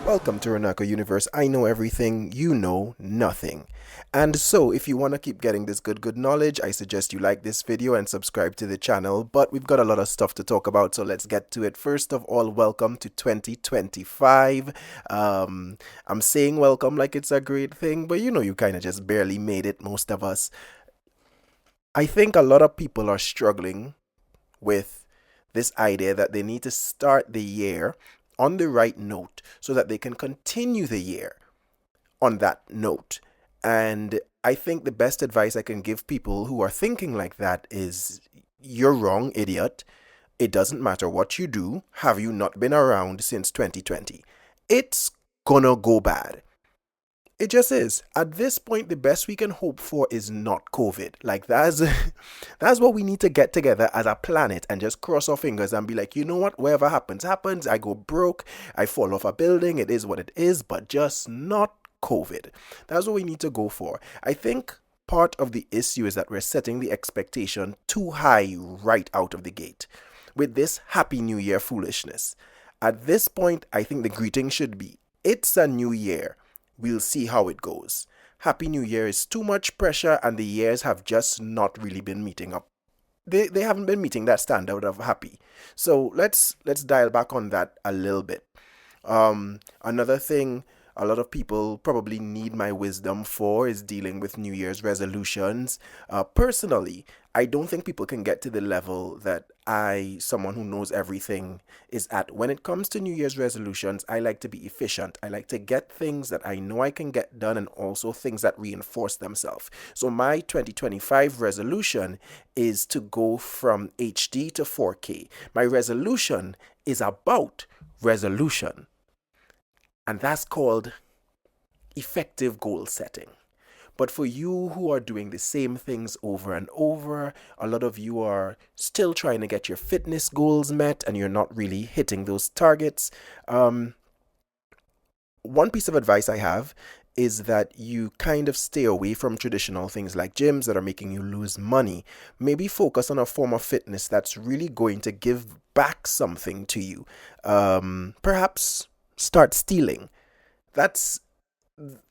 Welcome to Runako Universe. I know everything, you know nothing. And so, if you want to keep getting this good knowledge, I suggest you like this video and subscribe to the channel. But we've got a lot of stuff to talk about, so let's get to it. First of all, welcome to 2025. I'm saying welcome like it's a great thing, but you kind of just barely made it, most of us. I think a lot of people are struggling with this idea that they need to start the year on the right note so that they can continue the year on that note. And I think the best advice I can give people who are thinking like that is you're wrong, idiot. It doesn't matter what you do. Have you not been around since 2020? It's gonna go bad. It just is. At this point, the best we can hope for is not COVID. Like that's what we need to get together as a planet and just cross our fingers and be like, you know what? Whatever happens, happens. I go broke. I fall off a building. It is what it is, but just not COVID. That's what we need to go for. I think part of the issue is that we're setting the expectation too high right out of the gate with this Happy New Year foolishness. At this point, I think the greeting should be, it's a new year. We'll see how it goes. Happy New Year is too much pressure and the years have just not really been meeting up. They haven't been meeting that standard of happy. So let's dial back on that a little bit. Another thing a lot of people probably need my wisdom for is dealing with New Year's resolutions. Personally, I don't think people can get to the level that someone who knows everything, is at. When it comes to New Year's resolutions, I like to be efficient. I like to get things that I know I can get done and also things that reinforce themselves. So my 2025 resolution is to go from HD to 4K. My resolution is about resolution. And that's called effective goal setting. But for you who are doing the same things over and over, a lot of you are still trying to get your fitness goals met and you're not really hitting those targets. One piece of advice I have is that you kind of stay away from traditional things like gyms that are making you lose money. Maybe focus on a form of fitness that's really going to give back something to you. Perhaps start stealing. That's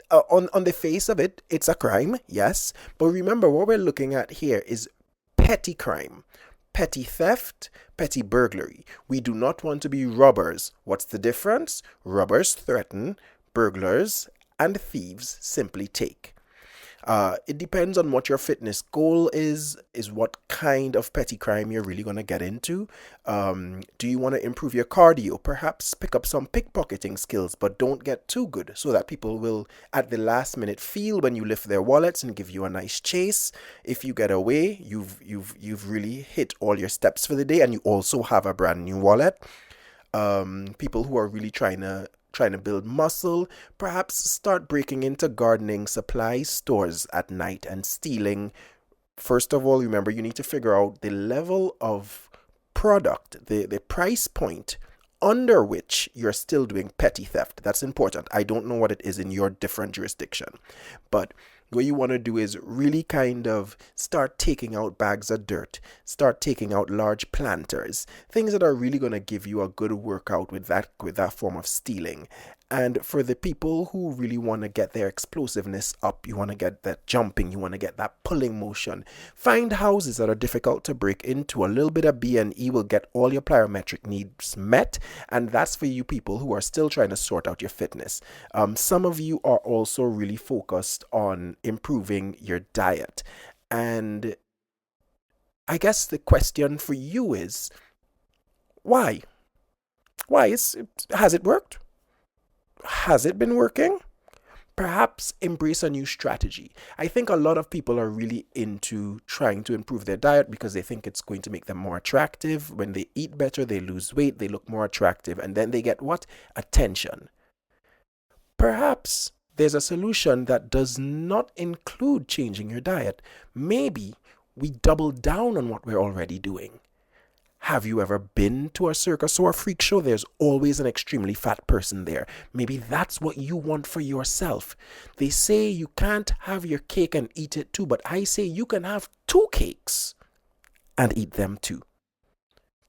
on the face of it, it's a crime, yes. But remember, what we're looking at here is petty crime, petty theft, petty burglary. We do not want to be robbers. What's the difference? Robbers threaten, burglars and thieves simply take. It depends on what your fitness goal is what kind of petty crime you're really going to get into. Do you want to improve your cardio? Perhaps pick up some pickpocketing skills, but don't get too good so that people will, at the last minute, feel when you lift their wallets and give you a nice chase. If you get away, you've really hit all your steps for the day, and you also have a brand new wallet. People who are really trying to build muscle, perhaps start breaking into gardening supply stores at night and stealing. First of all, remember, you need to figure out the level of product, the price point under which you're still doing petty theft. That's important. I don't know what it is in your different jurisdiction, but what you want to do is really kind of start taking out bags of dirt, start taking out large planters, things that are really going to give you a good workout with that form of stealing. And for the people who really want to get their explosiveness up, you want to get that jumping, you want to get that pulling motion, find houses that are difficult to break into. A little bit of B&E will get all your plyometric needs met, and that's for you people who are still trying to sort out your fitness. Some of you are also really focused on improving your diet, and I guess the question for you is, why? Has it worked? Has it been working? Perhaps embrace a new strategy. I think a lot of people are really into trying to improve their diet because they think it's going to make them more attractive. When they eat better, they lose weight, they look more attractive, and then they get what? Attention. Perhaps there's a solution that does not include changing your diet. Maybe we double down on what we're already doing. Have you ever been to a circus or a freak show? There's always an extremely fat person there. Maybe that's what you want for yourself. They say you can't have your cake and eat it too, but I say you can have 2 cakes and eat them too.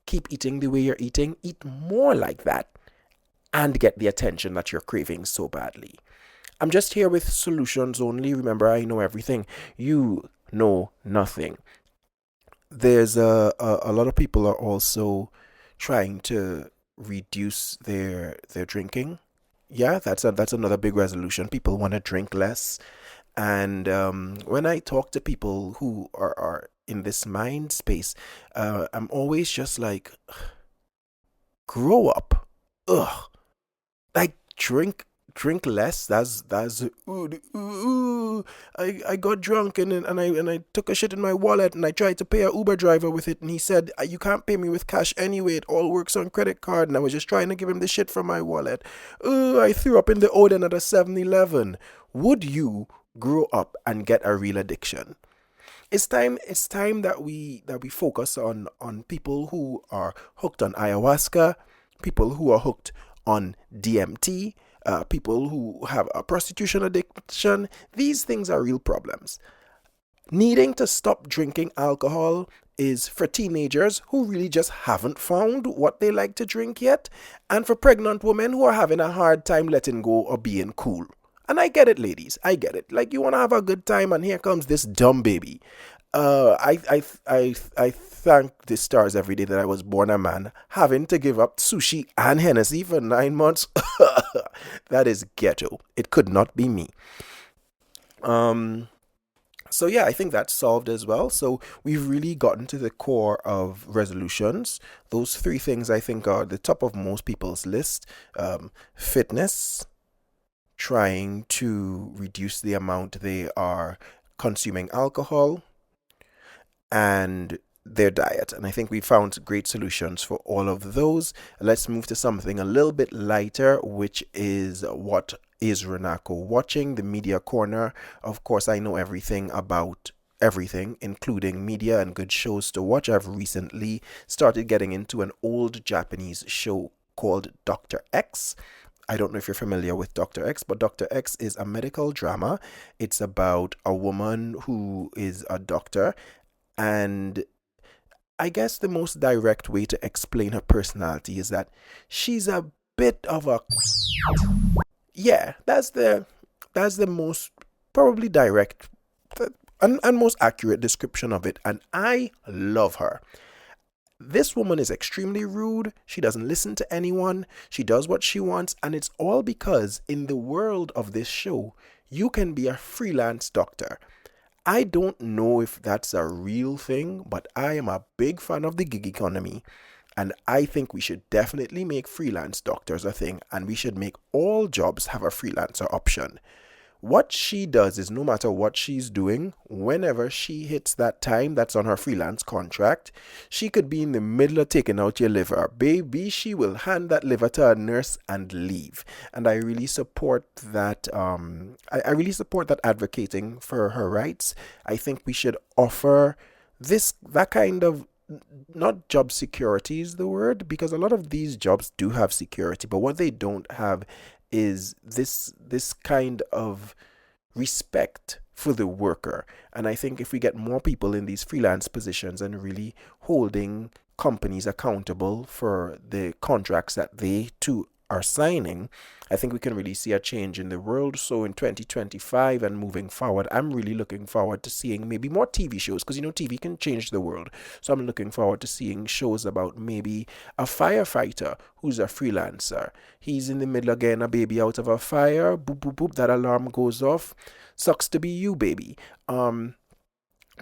Keep eating the way you're eating. Eat more like that. and get the attention that you're craving so badly. I'm just here with solutions only. Remember, I know everything. You know nothing. There's a lot of people are also trying to reduce their drinking. Yeah, that's another big resolution. People want to drink less. And when I talk to people who are in this mind space, I'm always just like, grow up. Ugh. Like drink less. That's I got drunk and I took a shit in my wallet and I tried to pay a Uber driver with it and he said you can't pay me with cash anyway. It all works on credit card and I was just trying to give him the shit from my wallet. I threw up in the Oden at a 7-Eleven. Would you grow up and get a real addiction? It's time that we focus on people who are hooked on ayahuasca, people who are hooked on DMT, people who have a prostitution addiction. These things are real problems. Needing to stop drinking alcohol is for teenagers who really just haven't found what they like to drink yet, and for pregnant women who are having a hard time letting go or being cool. And I get it, ladies. I get it. Like, you want to have a good time, and here comes this dumb baby. I thank the stars every day that I was born a man, having to give up sushi and Hennessy for 9 months. That is ghetto. It could not be me. Um, so yeah, I think that's solved as well. So we've really gotten to the core of resolutions. Those three things I think are the top of most people's list. Fitness, trying to reduce the amount they are consuming alcohol, and their diet. And I think we found great solutions for all of those. Let's move to something a little bit lighter, which is what is Runako watching, the media corner. Of course, I know everything about everything, including media and good shows to watch. I've recently started getting into an old Japanese show called Dr. X. I don't know if you're familiar with Dr. X, but Dr. X is a medical drama. It's about a woman who is a doctor, and I guess the most direct way to explain her personality is that she's a bit of a, yeah, that's the most probably direct and most accurate description of it, and I love her. This woman is extremely rude. She doesn't listen to anyone. She does what she wants, and it's all because in the world of this show, you can be a freelance doctor. I don't know if that's a real thing, but I am a big fan of the gig economy. And I think we should definitely make freelance doctors a thing, and we should make all jobs have a freelancer option. What she does is no matter what she's doing, whenever she hits that time that's on her freelance contract, she could be in the middle of taking out your liver. Baby, she will hand that liver to a nurse and leave. And I really support that. I really support that advocating for her rights. I think we should offer that kind of, not job security is the word, because a lot of these jobs do have security, but what they don't have is this kind of respect for the worker. And I think if we get more people in these freelance positions and really holding companies accountable for the contracts that they too are signing, I think we can really see a change in the world. So in 2025 and moving forward, I'm really looking forward to seeing maybe more TV shows, because TV can change the world. So I'm looking forward to seeing shows about maybe a firefighter who's a freelancer. He's in the middle of getting a baby out of a fire. Boop, boop, boop. That alarm goes off. Sucks to be you, baby.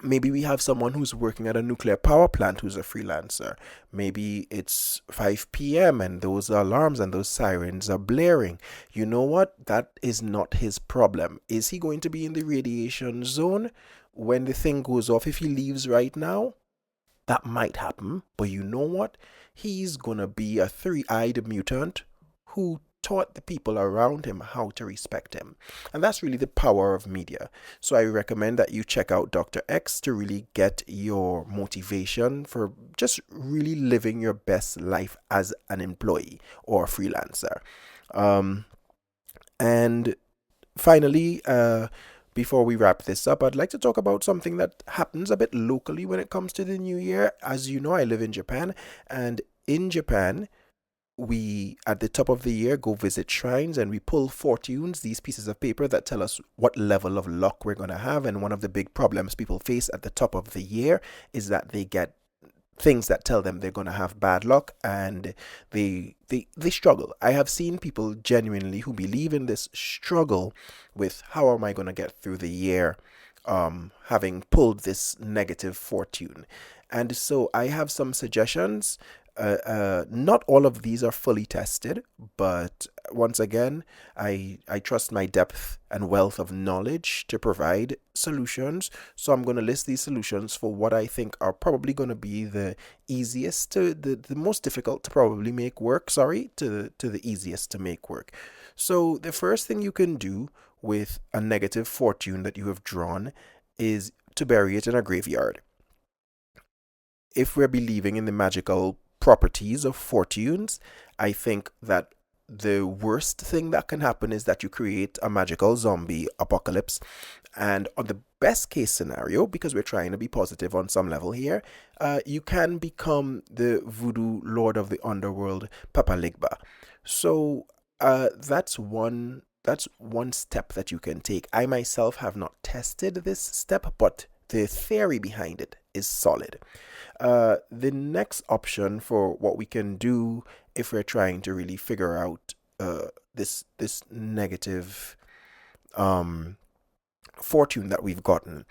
Maybe we have someone who's working at a nuclear power plant who's a freelancer. Maybe it's 5 p.m. and those alarms and those sirens are blaring. You know what? That is not his problem. Is he going to be in the radiation zone when the thing goes off if he leaves right now? That might happen. But you know what? He's going to be a three-eyed mutant who taught the people around him how to respect him. And that's really the power of media. So I recommend that you check out Dr. X to really get your motivation for just really living your best life as an employee or freelancer. And finally, before we wrap this up, I'd like to talk about something that happens a bit locally when it comes to the new year. As you know, I live in Japan, and in Japan, we, at the top of the year, go visit shrines and we pull fortunes, these pieces of paper that tell us what level of luck we're going to have. And one of the big problems people face at the top of the year is that they get things that tell them they're going to have bad luck, and they struggle. I have seen people genuinely who believe in this struggle with, how am I going to get through the year having pulled this negative fortune. And so I have some suggestions. Not all of these are fully tested, but once again, I trust my depth and wealth of knowledge to provide solutions. So I'm going to list these solutions for what I think are probably going to be the easiest to the most difficult to probably make work. Sorry, to the easiest to make work. So the first thing you can do with a negative fortune that you have drawn is to bury it in a graveyard. If we're believing in the magical properties of fortunes, I think that the worst thing that can happen is that you create a magical zombie apocalypse. And on the best case scenario, because we're trying to be positive on some level here, you can become the voodoo lord of the underworld, Papa Ligba. So that's one step that you can take. I myself have not tested this step, but the theory behind it is solid. The next option for what we can do if we're trying to really figure out this negative fortune that we've gotten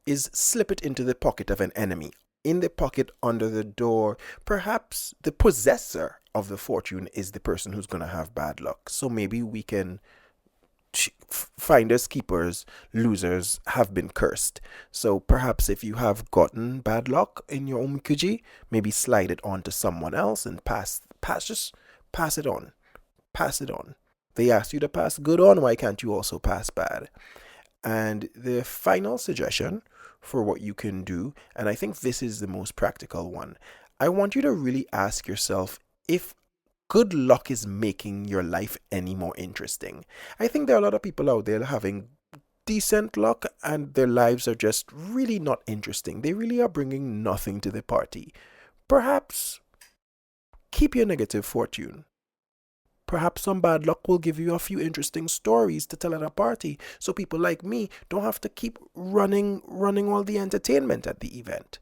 is slip it into the pocket of an enemy. In the pocket under the door, perhaps the possessor of the fortune is the person who's going to have bad luck. So maybe we can finders, keepers, losers have been cursed. So perhaps if you have gotten bad luck in your omikuji, maybe slide it on to someone else and just pass it on. Pass it on. They asked you to pass good on, why can't you also pass bad? And the final suggestion for what you can do, and I think this is the most practical one, I want you to really ask yourself if good luck is making your life any more interesting. I think there are a lot of people out there having decent luck and their lives are just really not interesting. They really are bringing nothing to the party. Perhaps keep your negative fortune. Perhaps some bad luck will give you a few interesting stories to tell at a party, so people like me don't have to keep running all the entertainment at the event.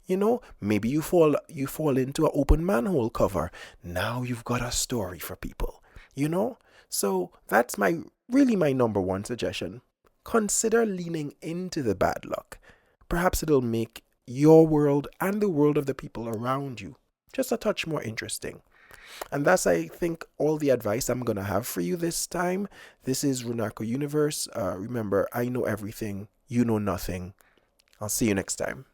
You know, maybe you fall into an open manhole cover. Now you've got a story for people. You know? So that's my number one suggestion. Consider leaning into the bad luck. Perhaps it'll make your world and the world of the people around you just a touch more interesting. And that's, I think, all the advice I'm going to have for you this time. This is Runako Universe. Remember, I know everything. You know nothing. I'll see you next time.